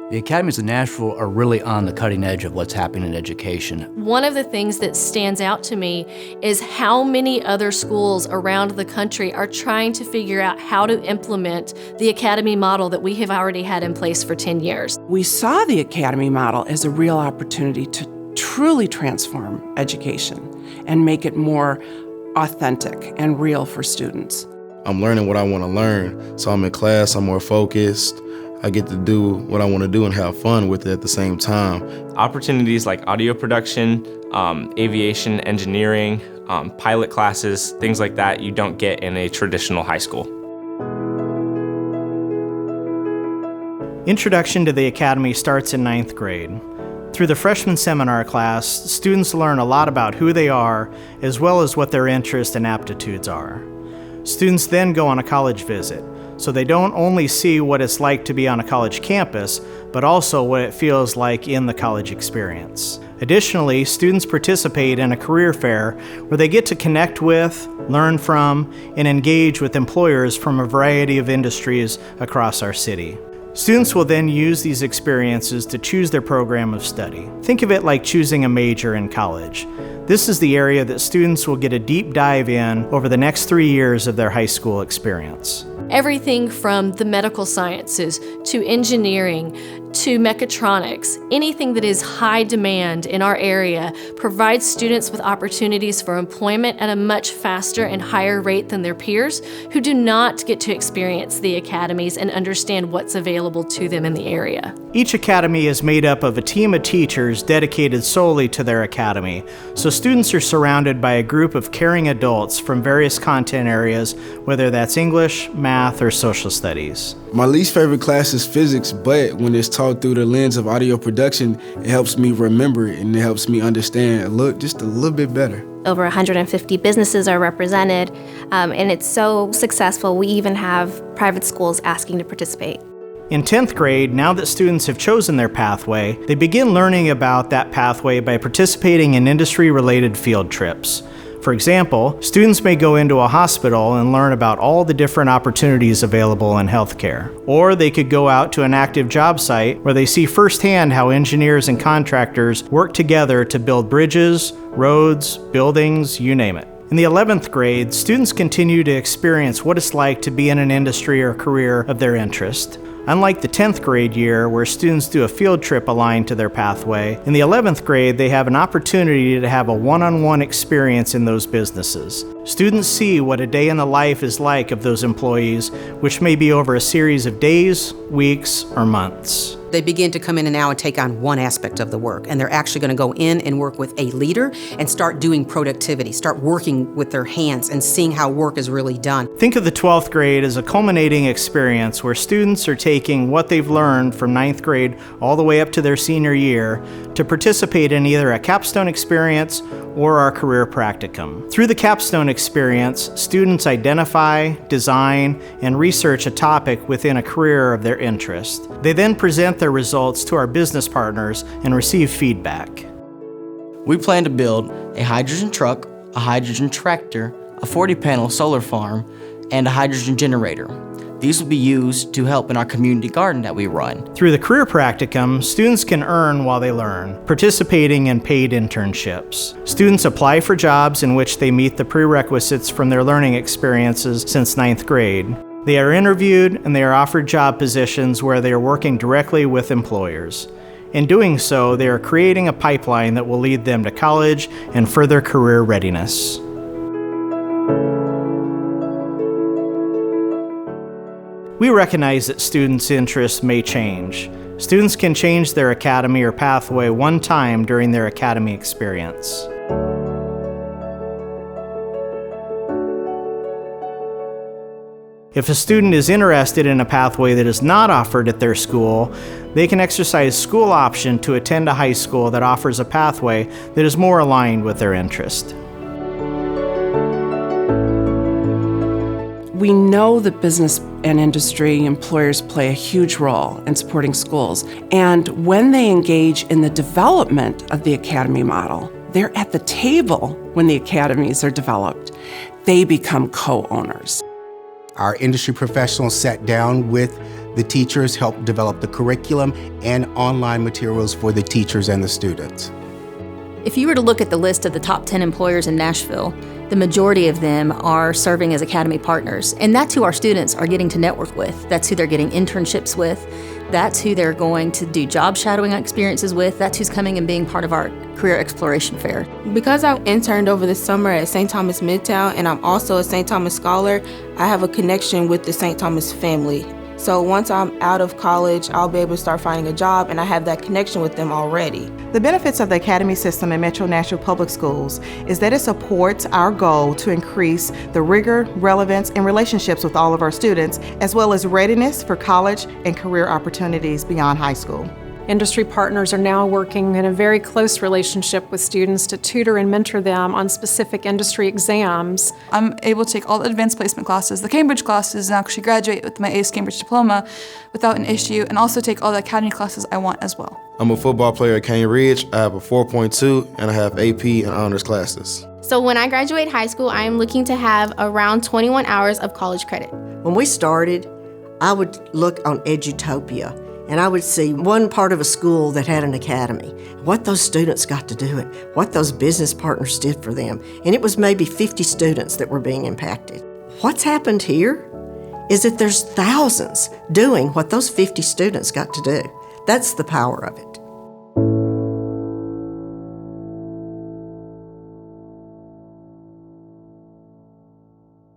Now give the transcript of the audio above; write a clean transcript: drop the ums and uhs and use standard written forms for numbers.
The Academies of Nashville are really on the cutting edge of what's happening in education. One of the things that stands out to me is how many other schools around the country are trying to figure out how to implement the Academy model that we have already had in place for 10 years. We saw the Academy model as a real opportunity to truly transform education and make it more authentic and real for students. I'm learning what I want to learn, so I'm in class, I'm more focused. I get to do what I want to do and have fun with it at the same time. Opportunities like audio production, aviation, engineering, pilot classes, things like that you don't get in a traditional high school. Introduction to the Academy starts in 9th grade. Through the freshman seminar class, students learn a lot about who they are, as well as what their interests and aptitudes are. Students then go on a college visit, so they don't only see what it's like to be on a college campus, but also what it feels like in the college experience. Additionally, students participate in a career fair where they get to connect with, learn from, and engage with employers from a variety of industries across our city. Students will then use these experiences to choose their program of study. Think of it like choosing a major in college. This is the area that students will get a deep dive in over the next 3 years of their high school experience. Everything from the medical sciences to engineering to mechatronics, anything that is high demand in our area provides students with opportunities for employment at a much faster and higher rate than their peers who do not get to experience the academies and understand what's available to them in the area. Each academy is made up of a team of teachers dedicated solely to their academy, so students are surrounded by a group of caring adults from various content areas, whether that's English, math, or social studies. My least favorite class is physics, but when it's taught through the lens of audio production, it helps me remember it and it helps me understand, look, just a little bit better. Over 150 businesses are represented, and it's so successful, we even have private schools asking to participate. In 10th grade, now that students have chosen their pathway, they begin learning about that pathway by participating in industry-related field trips. For example, students may go into a hospital and learn about all the different opportunities available in healthcare. Or they could go out to an active job site where they see firsthand how engineers and contractors work together to build bridges, roads, buildings, you name it. In the 11th grade, students continue to experience what it's like to be in an industry or career of their interest. Unlike the 10th grade year, where students do a field trip aligned to their pathway, in the 11th grade they have an opportunity to have a one-on-one experience in those businesses. Students see what a day in the life is like of those employees, which may be over a series of days, weeks, or months. They begin to come in and now and take on one aspect of the work, and they're actually going to go in and work with a leader and start doing productivity, start working with their hands and seeing how work is really done. Think of the 12th grade as a culminating experience where students are taking what they've learned from 9th grade all the way up to their senior year to participate in either a capstone experience or our career practicum. Through the capstone experience, students identify, design, and research a topic within a career of their interest. They then present their results to our business partners and receive feedback. We plan to build a hydrogen truck, a hydrogen tractor, a 40-panel solar farm, and a hydrogen generator. These will be used to help in our community garden that we run. Through the career practicum, students can earn while they learn, participating in paid internships. Students apply for jobs in which they meet the prerequisites from their learning experiences since 9th grade. They are interviewed and they are offered job positions where they are working directly with employers. In doing so, they are creating a pipeline that will lead them to college and further career readiness. We recognize that students' interests may change. Students can change their academy or pathway one time during their academy experience. If a student is interested in a pathway that is not offered at their school, they can exercise school option to attend a high school that offers a pathway that is more aligned with their interest. We know that business and industry employers play a huge role in supporting schools. And when they engage in the development of the academy model, they're at the table when the academies are developed. They become co-owners. Our industry professionals sat down with The teachers help develop the curriculum and online materials for the teachers and the students. If you were to look at the list of the top 10 employers in Nashville, the majority of them are serving as Academy partners, and that's who our students are getting to network with. That's who they're getting internships with. That's who they're going to do job shadowing experiences with. That's who's coming and being part of our career exploration fair. Because I interned over the summer at St. Thomas Midtown and I'm also a St. Thomas scholar, I have a connection with the St. Thomas family. So once I'm out of college, I'll be able to start finding a job, and I have that connection with them already. The benefits of the Academy system in Metro Nashville Public Schools is that it supports our goal to increase the rigor, relevance, and relationships with all of our students, as well as readiness for college and career opportunities beyond high school. Industry partners are now working in a very close relationship with students to tutor and mentor them on specific industry exams. I'm able to take all the advanced placement classes, the Cambridge classes, and actually graduate with my ACE Cambridge diploma without an issue, and also take all the Academy classes I want as well. I'm a football player at Cane Ridge. I have a 4.2, and I have AP and honors classes. So when I graduate high school, I am looking to have around 21 hours of college credit. When we started, I would look on Edutopia, and I would see one part of a school that had an academy, what those students got to do it, what those business partners did for them. And it was maybe 50 students that were being impacted. What's happened here is that there's thousands doing what those 50 students got to do. That's the power of it.